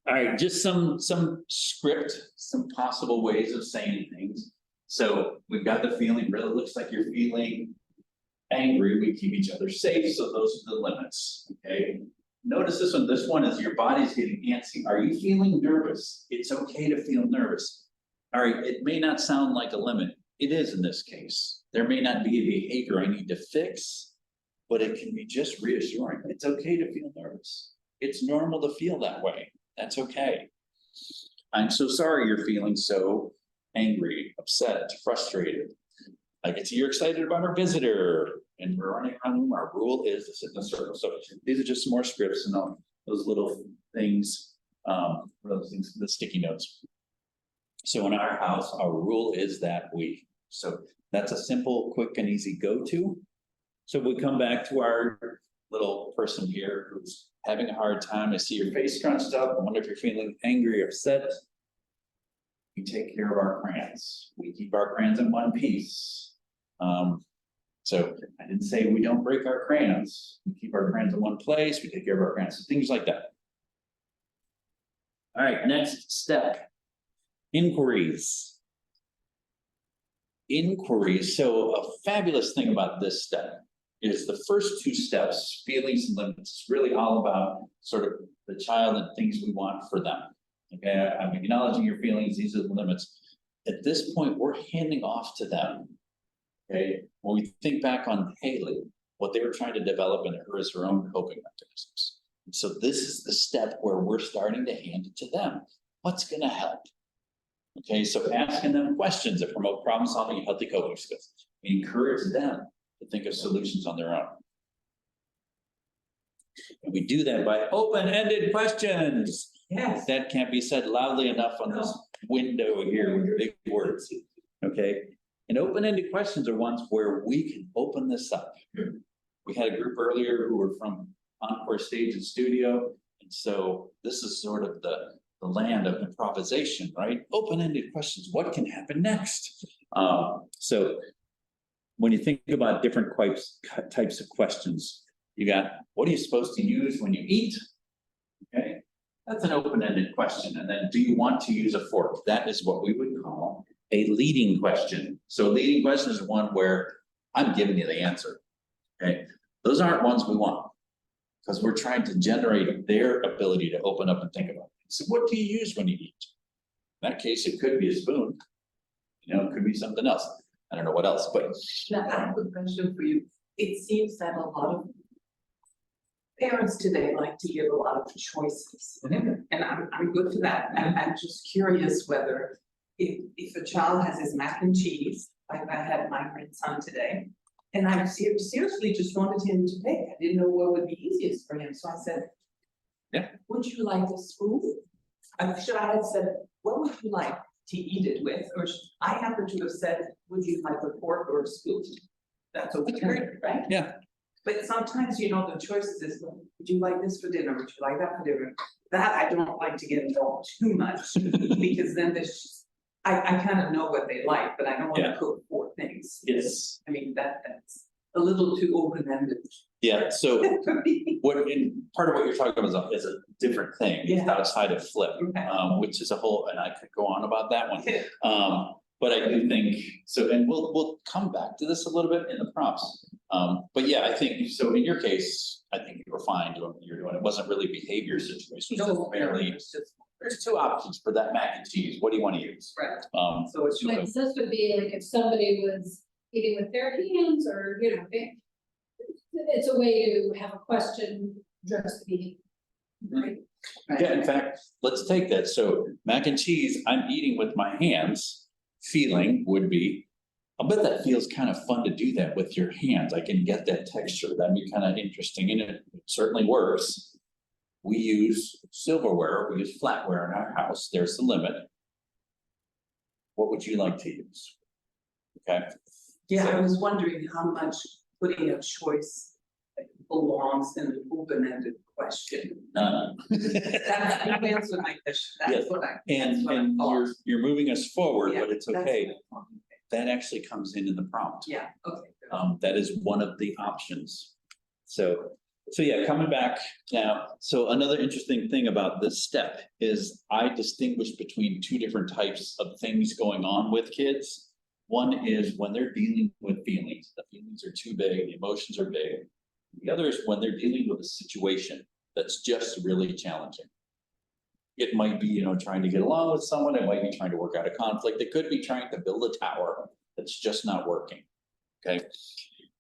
all right, just some script, some possible ways of saying things. So we've got the feeling, really looks like you're feeling angry. We keep each other safe. So those are the limits, okay? Notice this one. This one is your body's getting antsy. Are you feeling nervous? It's okay to feel nervous. All right, it may not sound like a limit. It is in this case. There may not be a behavior I need to fix, but it can be just reassuring. It's okay to feel nervous. It's normal to feel that way. That's okay. I'm so sorry you're feeling so angry, upset, frustrated. I get to you're excited about our visitor and we're running around the room. Our rule is to sit in a circle. So these are just some more scripts and those little things, the sticky notes. So in our house, our rule is that so that's a simple, quick and easy go-to. So we come back to our little person here who's having a hard time. I see your face scrunched up. I wonder if you're feeling angry or upset. You take care of our crayons. We keep our crayons in one piece. So I didn't say we don't break our crayons. We keep our crayons in one place. We take care of our crayons, things like that. All right, next step, inquiries. Inquiries. So a fabulous thing about this step is the first two steps, feelings and limits, really all about sort of the child and things we want for them. Okay, I'm acknowledging your feelings, these are the limits. At this point, we're handing off to them. Okay, when we think back on Haley, what they were trying to develop in her is her own coping mechanisms. And so this is the step where we're starting to hand it to them. What's gonna help? Okay, so asking them questions that promote problem solving and healthy coping skills. We encourage them to think of solutions on their own. And we do that by open-ended questions. Yes. That can't be said loudly enough on this window here with big words, okay? And open-ended questions are ones where we can open this up. We had a group earlier who were from Encore Stage and Studio, and so this is sort of the land of improvisation, right? Open-ended questions, what can happen next? So when you think about different types of questions, you got, what are you supposed to use when you eat? Okay, that's an open-ended question. And then, do you want to use a fork? That is what we would call a leading question. So a leading question is one where I'm giving you the answer. Okay, those aren't ones we want because we're trying to generate their ability to open up and think about it. So what do you use when you eat? In that case, it could be a spoon. You know, it could be something else. I don't know what else, but. Now, I have a question for you. It seems that a lot of parents today like to give a lot of choices. And I'm good for that. And I'm just curious whether if a child has his mac and cheese, like I had my grandson today, and I seriously just wanted him to pick. I didn't know what would be easiest for him. So I said, yeah, would you like a spoon? Should I have said, what would you like to eat it with? Or I happen to have said, would you like a fork or a spoon? That's okay, right? Yeah. But sometimes, you know, the choices is, well, would you like this for dinner? Would you like that for dinner? That I don't like to get involved too much because then there's, I kind of know what they like, but I don't want to cook 4 things. Yes. I mean, that's a little too open-ended. Yeah, so part of what you're talking about is a different thing. It's Yeah. outside of flip, Okay. which is a whole, and I could go on about that one. Yeah. But I do think, so, and we'll come back to this a little bit in the prompts. But yeah, I think, so in your case, I think you were fine doing what you're doing. It wasn't really behavior situation. It was just merely, It's just, there's 2 options for that mac and cheese. What do you want to use? right. So it's My sense would be like if somebody was eating with their hands or, you know, it's a way to have a question address the behavior. Right? Yeah, in fact, let's take that. So mac and cheese, I'm eating with my hands. Feeling would be, I'll bet that feels kind of fun to do that with your hands. I can get that texture. That'd be kind of interesting. And it certainly works. We use silverware, we use flatware in our house. There's the limit. What would you like to use? Okay. Yeah, I was wondering how much putting a choice belongs in an open-ended question. That's you answered my question. Yes. That's what I. And that's what I thought. you're moving us forward, Yeah, but it's that's okay. what I thought. That actually comes in the prompt. Yeah, okay. Good. That is one of the options. So yeah, coming back now, so another interesting thing about this step is I distinguish between 2 different types of things going on with kids. One is when they're dealing with feelings, the feelings are too big, the emotions are big. The other is when they're dealing with a situation that's just really challenging. It might be, you know, trying to get along with someone, it might be trying to work out a conflict, it could be trying to build a tower that's just not working, okay?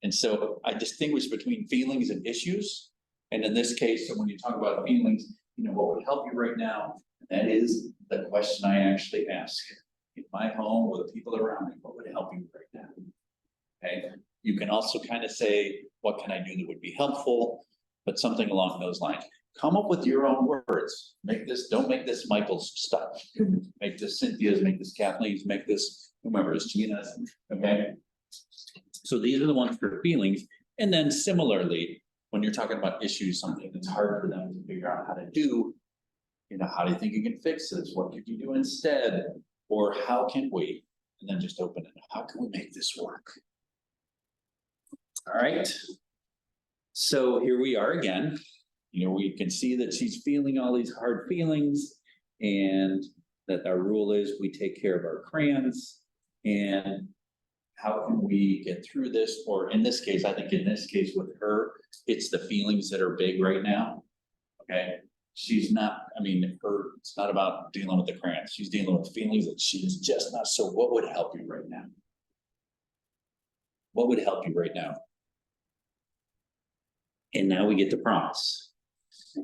And so I distinguish between feelings and issues. And in this case, so when you talk about feelings, you know, what would help you right now, that is the question I actually ask. In my home or the people around me, what would help you right now? Okay, you can also kind of say, what can I do that would be helpful? But something along those lines. Come up with your own words. Don't make this Michael's stuff. Make this Cynthia's, make this Kathleen's, make this whomever's, Gina's, okay? So these are the ones for feelings. And then similarly, when you're talking about issues, something that's hard for them to figure out how to do, you know, how do you think you can fix this? What could you do instead? Or how can we, and then just open it, how can we make this work? All right. So here we are again. We can see that she's feeling all these hard feelings, and that our rule is we take care of our crayons. And how can we get through this? Or in this case, I think in this case with her, it's the feelings that are big right now. Okay. She's not, it's not about dealing with the crayons. She's dealing with feelings that she's just not. So what would help you right now? What would help you right now? And now we get to prompts.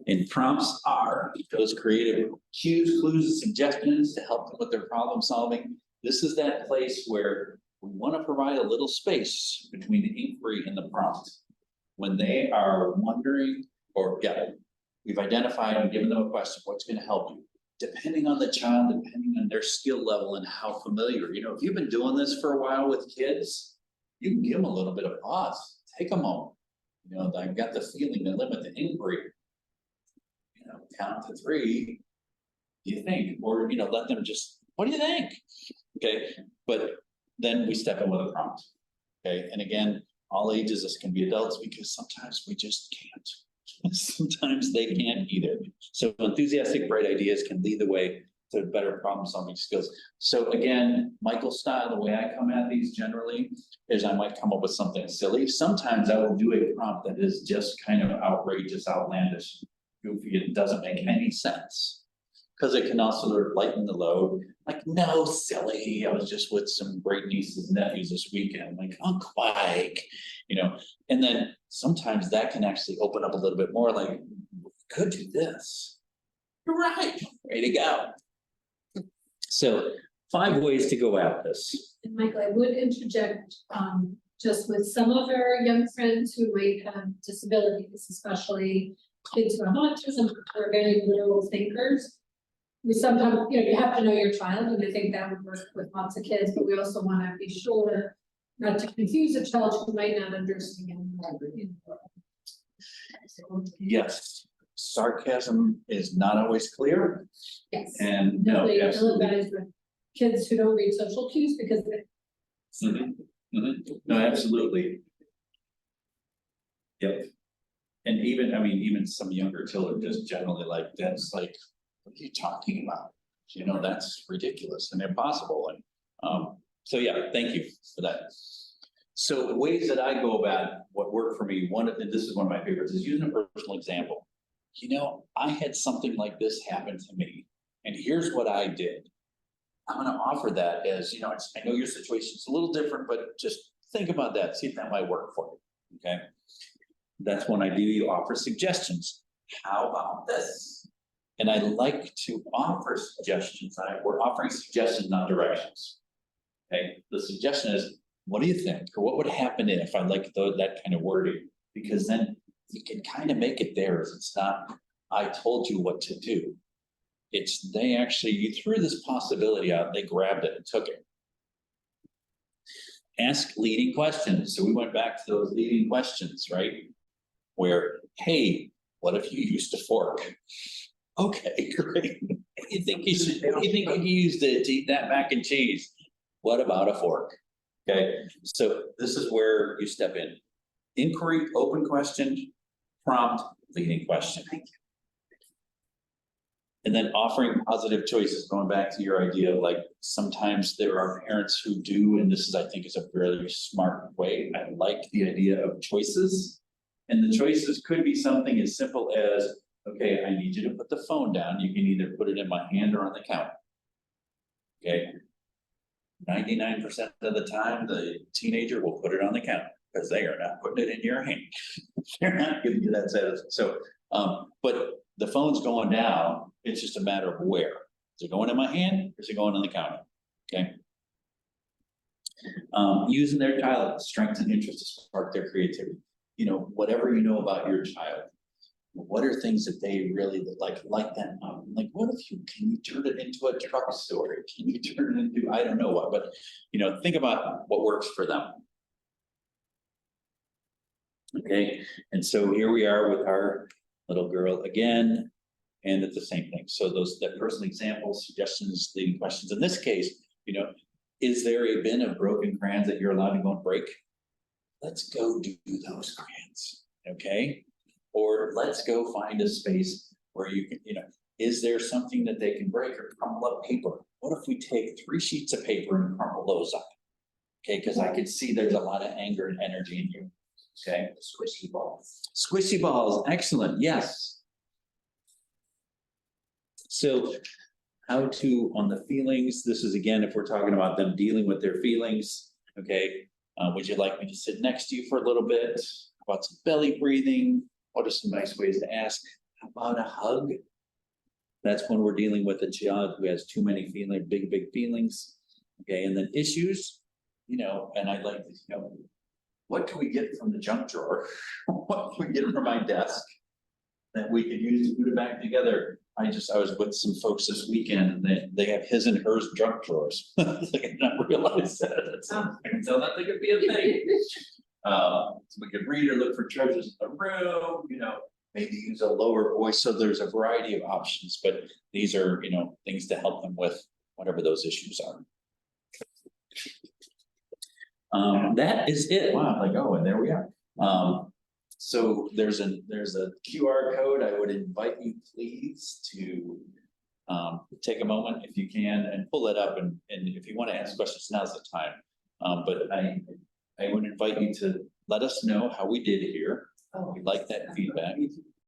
And prompts are those creative cues, clues, and suggestions to help them with their problem solving. This is that place where we want to provide a little space between the inquiry and the prompt. When they are wondering, or we've identified and given them a question, what's going to help you? Depending on the child, depending on their skill level and how familiar. If you've been doing this for a while with kids, you can give them a little bit of pause. Take a moment. I've got the feeling to limit the inquiry. Count to 3. Do you think? Or, let them just, what do you think? Okay. But then we step in with a prompt. Okay. And again, all ages, this can be adults, because sometimes we just can't. Sometimes they can't either. So enthusiastic, bright ideas can lead the way to better problem solving skills. So again, Michael's style, the way I come at these generally is I might come up with something silly. Sometimes I will do a prompt that is just kind of outrageous, outlandish, goofy. It doesn't make any sense. Because it can also sort of lighten the load. Like, no, silly. I was just with some great nieces and nephews this weekend. Like, Uncle Mike, And then sometimes that can actually open up a little bit more. Like, we could do this. You're right. Way to go. So 5 ways to go at this. And Michael, I would interject, just with some of our young friends who might have disabilities, especially kids who have autism or very little thinkers. We sometimes, you have to know your child, and I think that would work with lots of kids, but we also want to be sure not to confuse a child who might not understand. Yes, sarcasm is not always clear. Yes. And no, no, absolutely. with kids who don't read social cues because they. No, absolutely. Yep. And even some younger children just generally like, that's like, what are you talking about? That's ridiculous and impossible. And so yeah, thank you for that. So the ways that I go about what worked for me, and this is one of my favorites, is using a personal example. I had something like this happen to me, and here's what I did. I'm going to offer that as, I know your situation's a little different, but just think about that, see if that might work for you. Okay. That's when I do offer suggestions. How about this? And I like to offer suggestions. We're offering suggestions, not directions. Okay. The suggestion is, what do you think? Or what would happen if I like that kind of wording? Because then you can kind of make it theirs. It's not, I told you what to do. It's you threw this possibility out, they grabbed it and took it. Ask leading questions. So we went back to those leading questions, right? Where, hey, what if you used a fork? Okay, great. What do you think you used it to eat that mac and cheese? What about a fork? Okay, so this is where you step in. Inquiry, open question, prompt, leading question. And then offering positive choices, going back to your idea of like, sometimes there are parents who do, and this is, I think, is a really smart way. I like the idea of choices. And the choices could be something as simple as, okay, I need you to put the phone down. You can either put it in my hand or on the counter. Okay. 99% of the time, the teenager will put it on the counter because they are not putting it in your hand. They're not giving you that satisfaction. So, but the phone's going down. It's just a matter of where. Is it going in my hand or is it going on the counter? Okay. Using their child strengths and interest to spark their creativity. Whatever you know about your child, what are things that they really like them? Like, what if can you turn it into a truck story? Can you turn it into, I don't know what, but, think about what works for them. Okay. And so here we are with our little girl again. and it's the same thing. So those, that personal examples, suggestions, leading questions. In this case, you know, is there a bin of broken crayons that you're allowed to go and break? Let's go do those crayons, okay? Or let's go find a space where you can, you know, is there something that they can break or crumple up paper? What if we take 3 sheets of paper and crumple those up? Okay, because I could see there's a lot of anger and energy in you, okay? Squishy balls. Squishy balls, excellent, yes. So how to, on the feelings, this is again, if we're talking about them dealing with their feelings, okay? Would you like me to sit next to you for a little bit? How about some belly breathing? What are some nice ways to ask? How about a hug? That's when we're dealing with a child who has too many feelings, big feelings. Okay, and then issues, you know, and I'd like to, you know, what can we get from the junk drawer? What can we get from my desk that we could use to put it back together? I was with some folks this weekend and they have his and hers junk drawers. Like, I did not realize that. I can tell that they could be a thing. So we could read or look for treasures in the room, you know, maybe use a lower voice. So there's a variety of options, but these are, you know, things to help them with whatever those issues are. That is it. Wow, like, oh, and there we are. So there's a QR code. I would invite you please to take a moment if you can and pull it up, and if you want to ask questions, now's the time. But I would invite you to let us know how we did here. Oh. We like that feedback.